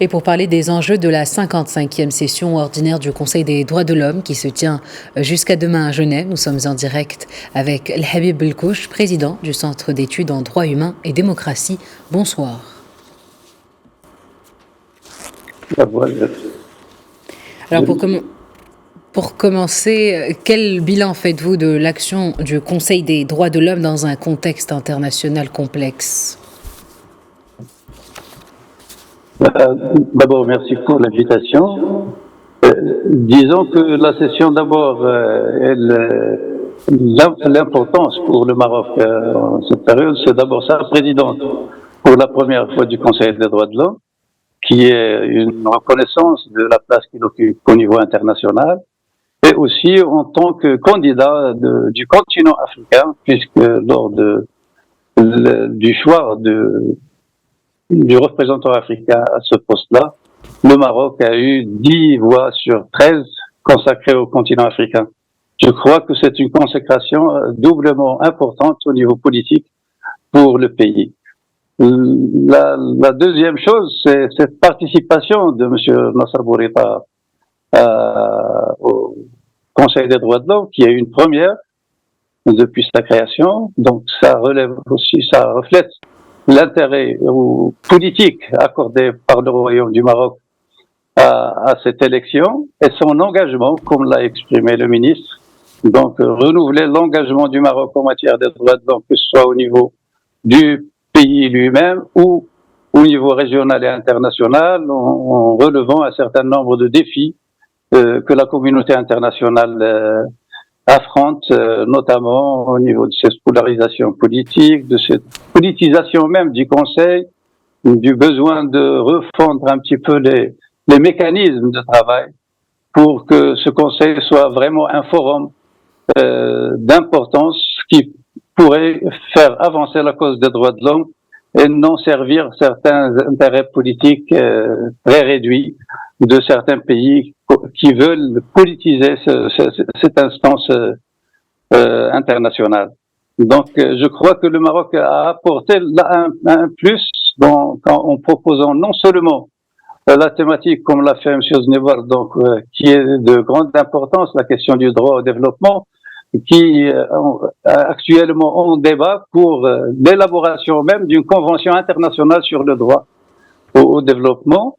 Et pour parler des enjeux de la 55e session ordinaire du Conseil des droits de l'homme qui se tient jusqu'à demain à Genève, nous sommes en direct avec El Habib Belkouch, président du Centre d'études en droits humains et démocratie. Bonsoir. Alors pour commencer, quel bilan faites-vous de l'action du Conseil des droits de l'homme dans un contexte international complexe ? D'abord, merci pour l'invitation. Disons que la session, d'abord, l'importance pour le Maroc en cette période, c'est d'abord sa présidente pour la première fois du Conseil des droits de l'homme, qui est une reconnaissance de la place qu'il occupe au niveau international, et aussi en tant que candidat du continent africain, puisque lors du choix du représentant africain à ce poste-là, le Maroc a eu 10 voix sur 13 consacrées au continent africain. Je crois que c'est une consécration doublement importante au niveau politique pour le pays. La deuxième chose, c'est cette participation de M. Nasser Bourita au Conseil des droits de l'homme, qui est une première depuis sa création. Donc ça relève aussi, ça reflète l'intérêt politique accordé par le Royaume du Maroc à cette élection et son engagement, comme l'a exprimé le ministre, donc renouveler l'engagement du Maroc en matière des droits de l'homme, que ce soit au niveau du pays lui-même ou au niveau régional et international, en relevant un certain nombre de défis que la communauté internationale affronte, notamment au niveau de cette polarisation politique, de cette politisation même du Conseil, du besoin de refondre un petit peu les mécanismes de travail pour que ce Conseil soit vraiment un forum d'importance qui pourrait faire avancer la cause des droits de l'homme et non servir certains intérêts politiques très réduits de certains pays qui veulent politiser cette instance internationale. Donc, je crois que le Maroc a apporté là un plus en proposant non seulement la thématique, comme l'a fait M. Znevar, donc qui est de grande importance, la question du droit au développement, qui actuellement on débat pour l'élaboration même d'une convention internationale sur le droit au développement,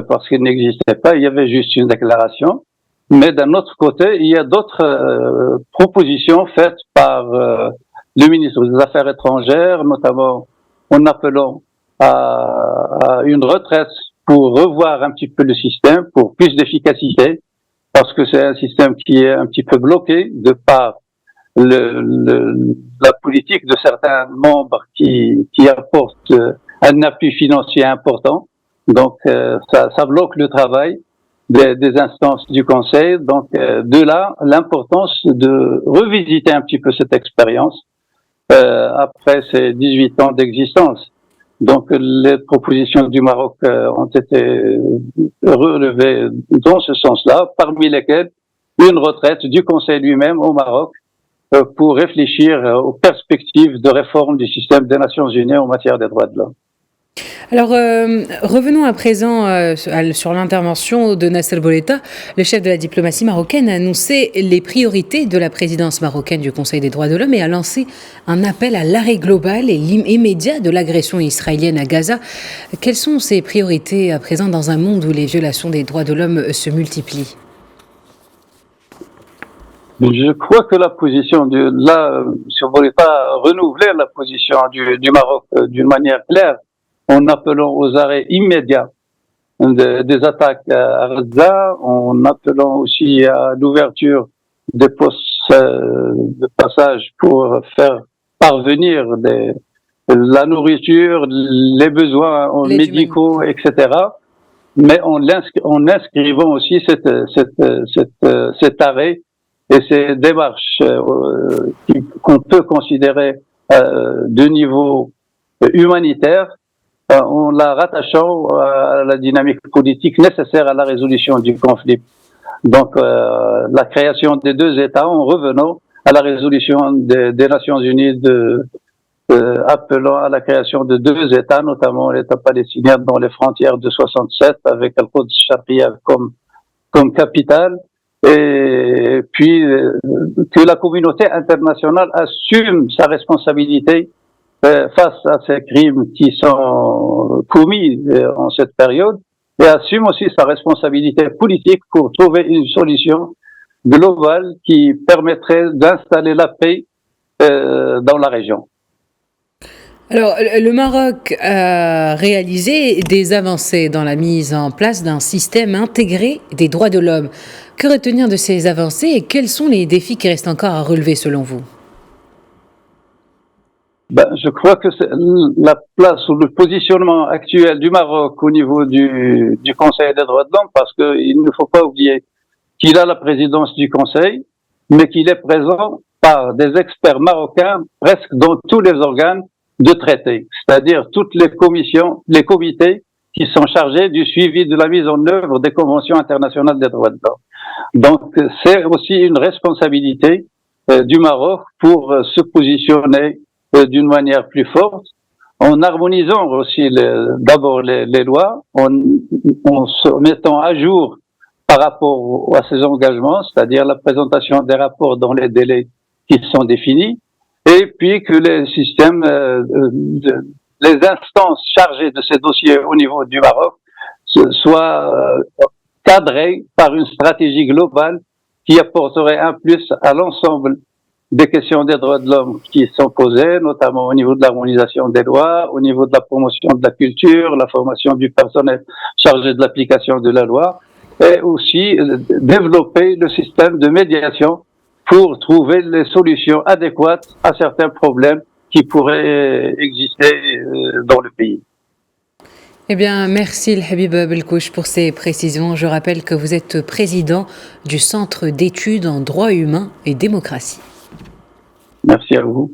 parce qu'il n'existait pas, il y avait juste une déclaration. Mais d'un autre côté, il y a d'autres propositions faites par le ministre des Affaires étrangères, notamment en appelant à une retraite pour revoir un petit peu le système, pour plus d'efficacité, parce que c'est un système qui est un petit peu bloqué de par la politique de certains membres qui apportent un appui financier important. Donc, ça bloque le travail des instances du Conseil. Donc, de là, l'importance de revisiter un petit peu cette expérience après ces 18 ans d'existence. Donc, les propositions du Maroc ont été relevées dans ce sens-là, parmi lesquelles une retraite du Conseil lui-même au Maroc pour réfléchir aux perspectives de réforme du système des Nations Unies en matière des droits de l'homme. Alors, revenons à présent sur l'intervention de Nasser Bourita. Le chef de la diplomatie marocaine a annoncé les priorités de la présidence marocaine du Conseil des droits de l'homme et a lancé un appel à l'arrêt global et immédiat de l'agression israélienne à Gaza. Quelles sont ces priorités à présent dans un monde où les violations des droits de l'homme se multiplient ? Je crois que la position si on ne voulait pas renouveler la position du Maroc d'une manière claire, en appelant aux arrêts immédiats des attaques à Gaza, en appelant aussi à l'ouverture des postes de passage pour faire parvenir la nourriture, les besoins médicaux, etc. Mais en inscrivant aussi cet arrêt et ces démarches qu'on peut considérer de niveau humanitaire, en la rattachant à la dynamique politique nécessaire à la résolution du conflit. Donc, la création des deux États en revenant à la résolution des Nations Unies appelant à la création de 2 États, notamment l'État palestinien dans les frontières de 67, avec Al-Quds Sharqiyya comme capitale, et puis que la communauté internationale assume sa responsabilité face à ces crimes qui sont commis en cette période, et assume aussi sa responsabilité politique pour trouver une solution globale qui permettrait d'installer la paix dans la région. Alors, le Maroc a réalisé des avancées dans la mise en place d'un système intégré des droits de l'homme. Que retenir de ces avancées et quels sont les défis qui restent encore à relever selon vous? Je crois que c'est la place ou le positionnement actuel du Maroc au niveau du Conseil des droits de l'homme, parce qu'il ne faut pas oublier qu'il a la présidence du Conseil, mais qu'il est présent par des experts marocains presque dans tous les organes de traité, c'est-à-dire toutes les commissions, les comités qui sont chargés du suivi de la mise en œuvre des conventions internationales des droits de l'homme. Donc, c'est aussi une responsabilité du Maroc pour se positionner d'une manière plus forte, en harmonisant aussi d'abord les lois, en se mettant à jour par rapport à ces engagements, c'est-à-dire la présentation des rapports dans les délais qui sont définis, et puis que les systèmes, les instances chargées de ces dossiers au niveau du Maroc soient cadrées par une stratégie globale qui apporterait un plus à l'ensemble des questions des droits de l'homme qui sont posées, notamment au niveau de l'harmonisation des lois, au niveau de la promotion de la culture, la formation du personnel chargé de l'application de la loi, et aussi développer le système de médiation pour trouver les solutions adéquates à certains problèmes qui pourraient exister dans le pays. Eh bien, merci El Habib Belkouch pour ces précisions. Je rappelle que vous êtes président du Centre d'études en droits humains et démocratie. Merci à vous.